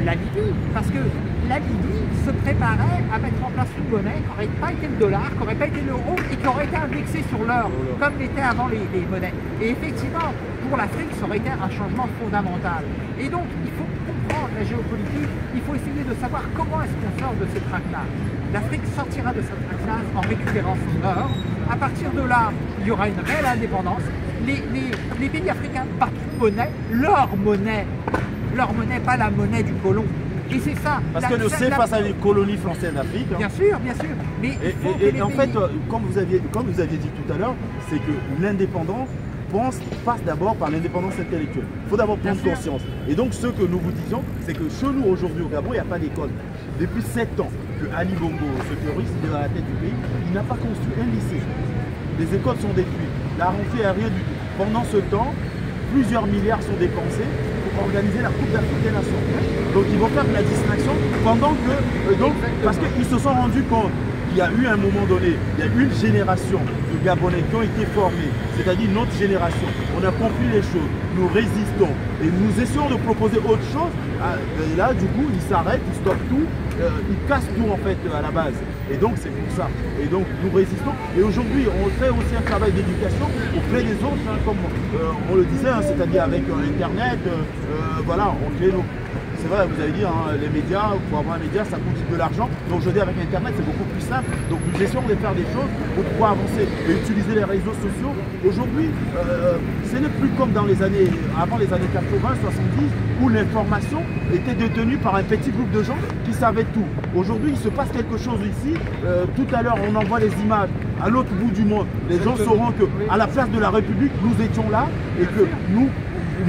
la Libye, parce que la Libye se préparait à mettre en place une monnaie qui n'aurait pas été le dollar, qui n'aurait pas été l'euro et qui aurait été indexée sur l'or, comme l'était avant les monnaies. Et effectivement, pour l'Afrique, ça aurait été un changement fondamental. Et donc, il faut comprendre la géopolitique, il faut essayer de savoir comment est-ce qu'on sort de cette traque-là. L'Afrique sortira de cette traque-là en récupérant son or. À partir de là, il y aura une réelle indépendance. Les pays africains battront monnaie, leur monnaie, pas la monnaie du colon. Et c'est ça. Parce que le C face à les colonies françaises d'Afrique. Bien sûr, bien sûr. Mais et en fait, comme vous aviez dit tout à l'heure, c'est que l'indépendance passe d'abord par l'indépendance intellectuelle. Il faut d'abord prendre conscience. Et donc ce que nous vous disons, c'est que chez nous aujourd'hui au Gabon, il n'y a pas d'école. Depuis 7 ans que Ali Bongo, ce terroriste, est à la tête du pays, il n'a pas construit un lycée. Les écoles sont détruites. La rentrée n'a rien du tout. Pendant ce temps, plusieurs milliards sont dépensés pour organiser la Coupe d'Afrique des Nations. Donc ils vont faire de la distraction pendant que... parce qu'ils se sont rendus compte qu'il y a eu à un moment donné, il y a une génération de Gabonais qui ont été formés, c'est-à-dire notre génération. On a compris les choses, nous résistons et nous essayons de proposer autre chose. Et là, du coup, ils s'arrêtent, ils stoppent tout, ils cassent tout en fait à la base. Et donc c'est pour ça. Et donc nous résistons. Et aujourd'hui, on fait aussi un travail d'éducation auprès des autres, hein, comme on le disait, hein, c'est-à-dire avec Internet, voilà, on crée nos... C'est vrai, vous avez dit, hein, les médias, pour avoir un média, ça coûte de l'argent. Donc aujourd'hui, avec Internet, c'est beaucoup plus simple. Donc nous essayons de faire des choses pour pouvoir avancer et utiliser les réseaux sociaux. Aujourd'hui, ce n'est plus comme dans les années, avant les années 80, 70, où l'information était détenue par un petit groupe de gens qui savaient tout. Aujourd'hui, il se passe quelque chose ici. Tout à l'heure, on envoie les images à l'autre bout du monde. Les gens sauront qu'à la place de la République, nous étions là et que nous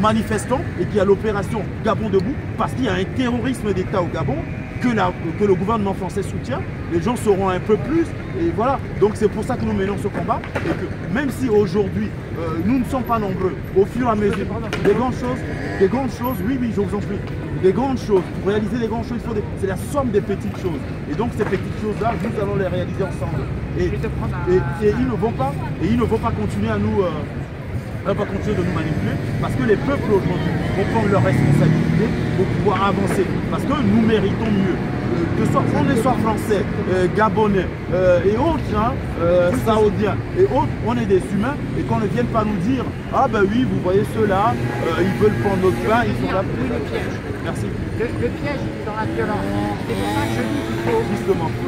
manifestons et qu'il y a l'opération Gabon debout parce qu'il y a un terrorisme d'État au Gabon que le gouvernement français soutient. Les gens sauront un peu plus et voilà. Donc c'est pour ça que nous menons ce combat et que même si aujourd'hui nous ne sommes pas nombreux, au fur et à mesure, des grandes choses, oui, je vous en prie, des grandes choses, pour réaliser les grandes choses, c'est la somme des petites choses. Et donc ces petites choses-là, nous allons les réaliser ensemble. Et ils ne vont pas continuer à nous... on va continuer de nous manipuler parce que les peuples aujourd'hui vont prendre leurs responsabilités pour pouvoir avancer parce que nous méritons mieux. Que soit français, gabonais et autres, hein, saoudiens et autres, on est des humains et qu'on ne vienne pas nous dire ah ben oui, vous voyez ceux-là, ils veulent prendre notre pain, ils sont là pour le piège. Merci. Le piège est dans la violence. C'est pour ça que je dis qu'il faut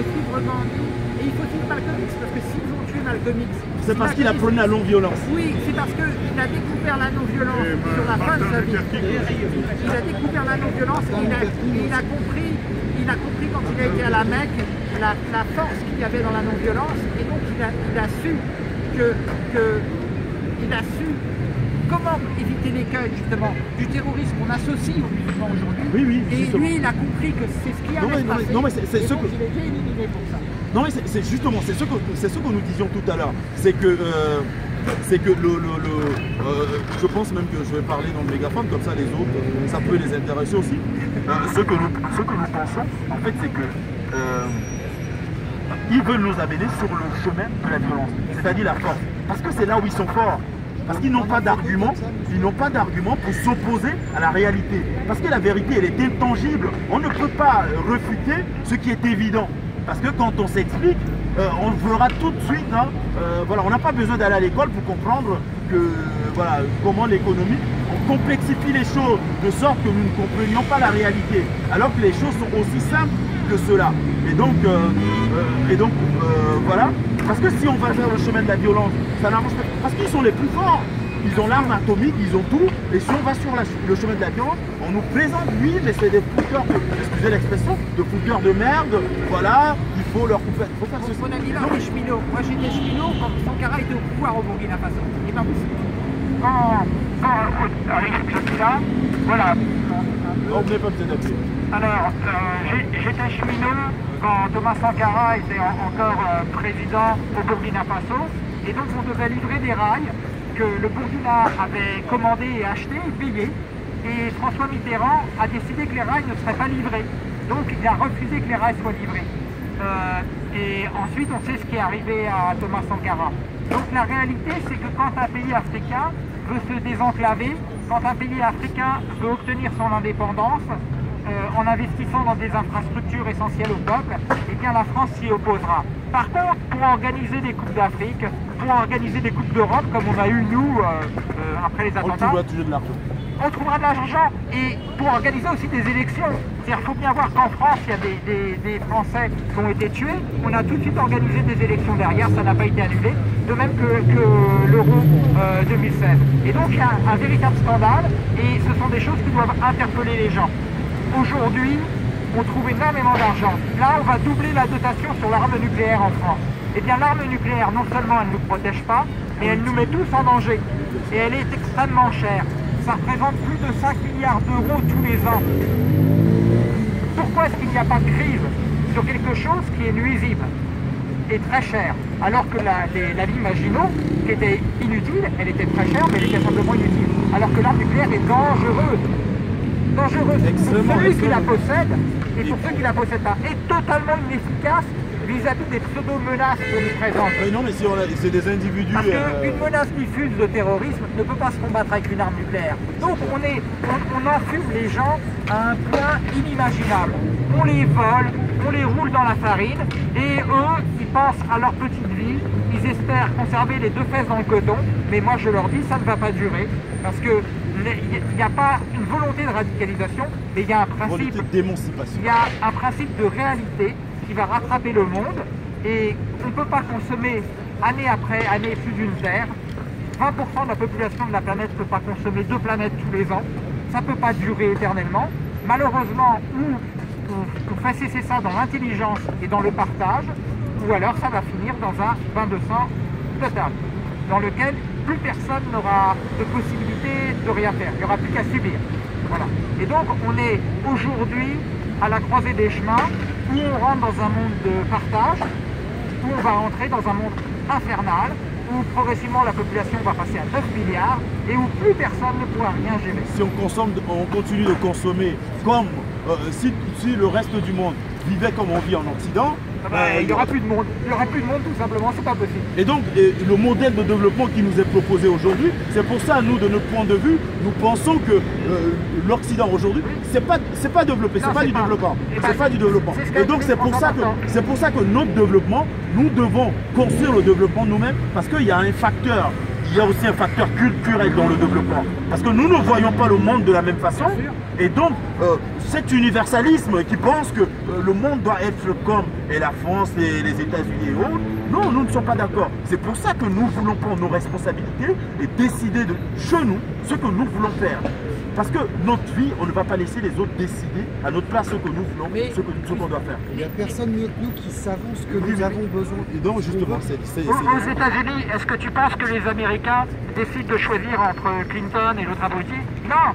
suivre Gandhi et il faut suivre Malcolm X parce que s'ils ont tué Malcolm X, c'est parce qu'il a prôné la non-violence. Oui, c'est parce qu'il a découvert la non-violence sur la fin de sa vie. Il a découvert la non-violence et il a compris quand il a été à la Mecque la force qu'il y avait dans la non-violence et donc il a su comment éviter l'écueil justement du terrorisme qu'on associe aux musulmans aujourd'hui. Oui, et lui il a compris que c'est ce qui allait se passer. Non, mais c'est ce que... il a été éliminé pour ça. Non mais c'est justement, c'est ce que nous disions tout à l'heure, c'est que je pense même que je vais parler dans le mégaphone, comme ça les autres, ça peut les intéresser aussi. Ce que nous pensons, en fait, c'est que ils veulent nous amener sur le chemin de la violence, c'est-à-dire la force, parce que c'est là où ils sont forts. Parce qu'ils n'ont pas d'argument, pour s'opposer à la réalité. Parce que la vérité, elle est intangible. On ne peut pas réfuter ce qui est évident. Parce que quand on s'explique, on le verra tout de suite. Hein, voilà, on n'a pas besoin d'aller à l'école pour comprendre que, voilà, comment l'économie, on complexifie les choses de sorte que nous ne comprenions pas la réalité. Alors que les choses sont aussi simples que cela. Et donc voilà. Parce que si on va vers le chemin de la violence, ça n'arrange pas. Parce qu'ils sont les plus forts. Ils ont l'arme atomique, ils ont tout. Et si on va sur le chemin de la violence, on nous présente, oui, mais c'est des fouteurs, excusez l'expression, de fouteurs de merde. Voilà, il faut leur couper. Il faut faire ceci. Mon ami là, les cheminots. Moi j'étais cheminot quand Sankara était au pouvoir au Burkina Faso. C'est pas possible. Avec celui-là, voilà. On n'est pas peut-être appuyé. Alors, j'étais cheminot quand Thomas Sankara était encore président au Burkina Faso. Et donc on devait livrer des rails que le Burkina avait commandé et acheté et payé. Et François Mitterrand a décidé que les rails ne seraient pas livrés. Donc il a refusé que les rails soient livrés. Et ensuite on sait ce qui est arrivé à Thomas Sankara. Donc la réalité c'est que quand un pays africain veut se désenclaver, quand un pays africain veut obtenir son indépendance, en investissant dans des infrastructures essentielles au peuple, eh bien la France s'y opposera. Par contre, pour organiser des Coupes d'Afrique, pour organiser des Coupes d'Europe, comme on a eu nous après les attentats, on trouvera de l'argent. Et pour organiser aussi des élections. C'est-à-dire qu'il faut bien voir qu'en France, il y a des Français qui ont été tués. On a tout de suite organisé des élections derrière, ça n'a pas été annulé, de même que l'Euro 2016. Et donc il y a un véritable scandale, et ce sont des choses qui doivent interpeller les gens. Aujourd'hui, on trouve énormément d'argent. Là, on va doubler la dotation sur l'arme nucléaire en France. Eh bien, l'arme nucléaire, non seulement elle ne nous protège pas, mais elle nous met tous en danger. Et elle est extrêmement chère. Ça représente plus de 5 milliards d'euros tous les ans. Pourquoi est-ce qu'il n'y a pas de crise sur quelque chose qui est nuisible et très cher, alors que la vie Maginot, qui était inutile, elle était très chère, mais elle était simplement inutile. Alors que l'arme nucléaire est dangereuse. Dangereuse pour celui qui la possède et pour ceux qui la possèdent pas. Et totalement inefficace vis-à-vis des pseudo-menaces qu'on nous présente. Non, mais si c'est des individus... Parce qu'une menace diffuse de terrorisme ne peut pas se combattre avec une arme nucléaire. Donc on enfume les gens à un point inimaginable. On les vole, on les roule dans la farine, et eux, ils pensent à leur petite vie, ils espèrent conserver les deux fesses dans le coton, mais moi je leur dis, ça ne va pas durer, parce que il n'y a pas une volonté de radicalisation, mais il y a un principe d'émancipation. Il y a un principe de réalité qui va rattraper le monde, et on ne peut pas consommer année après année plus d'une terre. 20% de la population de la planète ne peut pas consommer 2 planètes tous les ans. Ça ne peut pas durer éternellement. Malheureusement, on fait cesser ça dans l'intelligence et dans le partage, ou alors ça va finir dans un bain de sang total, dans lequel plus personne n'aura de possibilité de rien faire. Il n'y aura plus qu'à subir. Voilà. Et donc on est aujourd'hui à la croisée des chemins, où on rentre dans un monde de partage, où on va entrer dans un monde infernal, où progressivement la population va passer à 9 milliards et où plus personne ne pourra rien gérer. Si on continue de consommer comme si le reste du monde vivait comme on vit en Occident, il n'y aura plus de monde. Il n'y aura plus de monde tout simplement, c'est pas possible. Et donc le modèle de développement qui nous est proposé aujourd'hui, c'est pour ça, nous, de notre point de vue, nous pensons que l'Occident aujourd'hui, c'est pas développé, c'est pas du développement. C'est pas du développement. Et donc c'est pour ça que notre développement, nous devons construire le développement nous-mêmes, parce qu'il y a un facteur. Il y a aussi un facteur culturel dans le développement. Parce que nous ne voyons pas le monde de la même façon. Et donc, cet universalisme qui pense que le monde doit être comme la France, les États-Unis et autres, non, nous ne sommes pas d'accord. C'est pour ça que nous voulons prendre nos responsabilités et décider de chez nous ce que nous voulons faire. Parce que notre vie, on ne va pas laisser les autres décider à notre place ce que nous voulons, ce qu'on doit faire. Il n'y a personne mieux que nous qui savons ce que nous avons besoin. Et donc justement, aux États-Unis, est-ce que tu penses que les Américains décident de choisir entre Clinton et l'autre abruti? Non.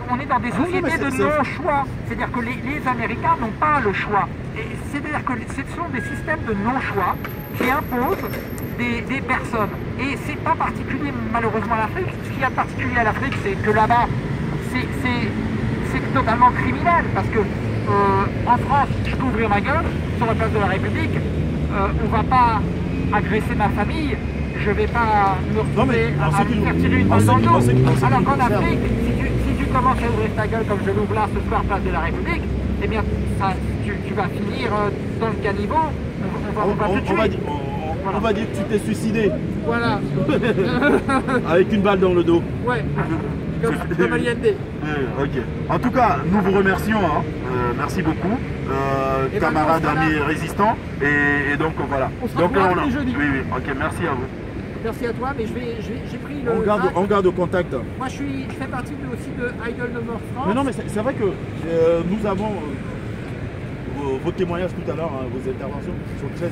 On est dans des sociétés de non-choix. C'est-à-dire que les Américains n'ont pas le choix. C'est-à-dire que ce sont des systèmes de non-choix qui imposent des personnes. Et c'est pas particulier malheureusement à l'Afrique. Ce qu'il y a de particulier à l'Afrique, c'est que là-bas, c'est totalement criminel, parce que en France, je peux ouvrir ma gueule sur la place de la République, on va pas agresser ma famille, je vais pas me retrouver à me faire tirer une balle dans le dos. Alors qu'en Afrique, si tu commences à ouvrir ta gueule comme je l'ouvre là ce soir place de la République, eh bien tu vas finir dans le caniveau, on va te tuer. On va dire que tu t'es suicidé. Voilà. Avec une balle dans le dos. Ouais. Comme Allende. Ok. En tout cas, nous vous remercions. Merci beaucoup, camarades, amis résistants. Et donc voilà. On se retrouve jeudi. Oui, oui. Ok, merci à vous. Merci à toi, mais j'ai pris le... On garde contact. Moi, je fais partie aussi de Idle No More France. Mais non, mais c'est vrai que nous avons vos témoignages tout à l'heure, vos interventions sont très